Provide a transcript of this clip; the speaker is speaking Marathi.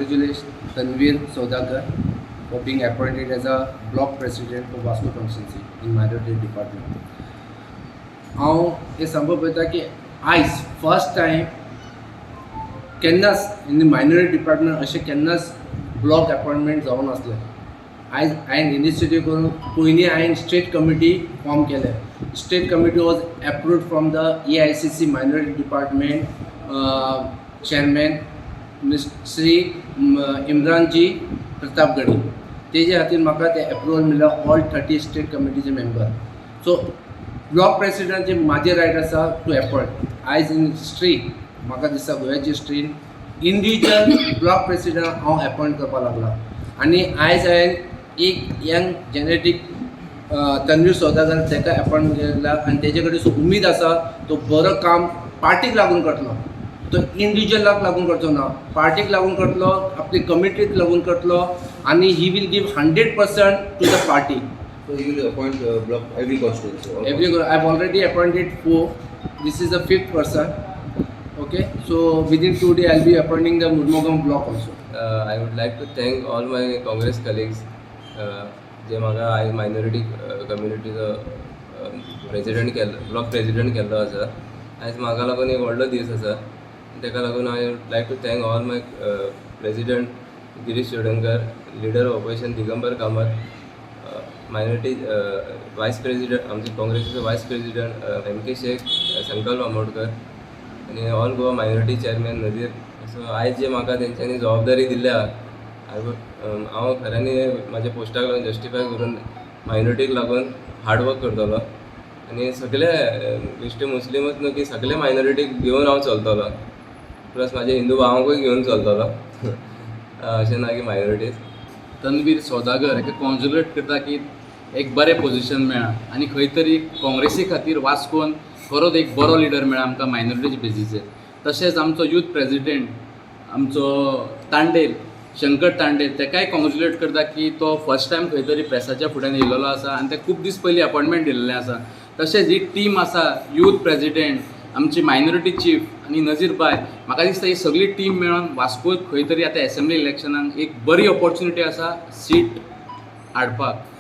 congratulate Tanvir Saudagar for being appointed as a block president for Vasco constituency in minority department. हांव हे सांगपाक पळयता की आयज फर्स्ट टायम केन्नाच इन मायनॉरिटी डिपार्टमेंट अशें केन्नाच ब्लॉक अपॉइंटमेंट जावं नासलें. आयज हांवें इनिशिएटीव करून पयलीं हांवें स्टेट कमिटी फॉर्म केले. State committee was approved from the AICC minority department chairman Shri Imranji Pratapgarhi. तेजे खातीर म्हाका ते एप्रुवल मेळ्ळा ऑल 30 स्टेट कमिटीचे मेंबर. सो ब्लॉक प्रेसिडेंट म्हाजे रायट आसा टू अपॉइंट. आयज इन हिस्ट्री म्हाका दिसता गोंयाची हिस्ट्रीन इंडिविज्युअल ब्लॉक प्रेसिडेंट हांव अपॉइंट करपाक लागला. आनी आयज हांवें एक यंग जेनेटिक तन्वीर सौदागर ताका अपॉइंट केला आनी तेजे कडेन उमीद आसा तो बरो काम पार्टीक लागून करतलो. तो इंडिविज्युअलाक लागून करचो ना, पार्टीक लागून करतलो, आपली कमिटीक लागून करतलो आनी he will give 100% to the party. So you will appoint block every constituency. I've already appointed 4. This is the 5th person. Okay, so within 2 days I'll be appointing the Murmugam block also. I would like to thank all my Congress colleagues. जे म्हाका आयज मायनॉरिटी कम्युनिटीचो प्रेसिडेंट केल्लो, ब्लॉक प्रेसिडेंट केल्लो आसा. आयज म्हाका लागून एक व्हडलो दीस आसा. ताका लागून I would like to thank all my president Girish Chodankar, leader of opposition Digambar Kamat, minority vice president आमचे काँग्रेसीचो vice president MK Shaikh, Sankalp Amodkar आनी all Goa minority chairman Nadir. So आयज जे म्हाका तेंच्यांनी जबाबदारी दिल्या हांव खऱ्यांनी म्हाज्या पोस्टाक लागून जस्टिफाय करून मायनॉरिटीक लागून हार्डवर्क करतलो आनी सगळे बेश्टे मुस्लिमूच न्हू की सगळे मायनॉरिटीक घेवन हांव चलतलो. प्लस म्हाज्या हिंदू भावांकूय घेवन चलतलो. अशें ना की मायनॉरिटीज. तन्वीर सौदागर हेका कॉन्ग्रेच्युलेट करता की एक बरें पोजिशन मेळ्ळा आनी खंय तरी काँग्रेसी खातीर वास्कोन खरोच एक बरो लिडर मेळ्ळा आमकां मायनॉरिटीच्या बेजीचेर. तशेंच आमचो यूथ प्रेसिडेंट आमचो तांडेल, शंकर तांडेल, ताकाय कॉन्ग्रेच्युलेट करता की तो फर्स्ट टायम खंय तरी प्रेसाच्या फुड्यान येयल्लो आसा आनी ते खूब दीस पयलीं अपॉयंटमेंट दिल्लें आसा. तशेंच ही टीम आसा, यूथ प्रेसिडेंट, आमची मायनॉरिटी चीफ आनी नजीर बाय, म्हाका दिसता ही सगळी टीम मेळोन वास्को खंय तरी आतां एसेंब्ली इलेक्शनाक एक बरी ऑपॉर्च्युनिटी आसा सीट हाडपाक.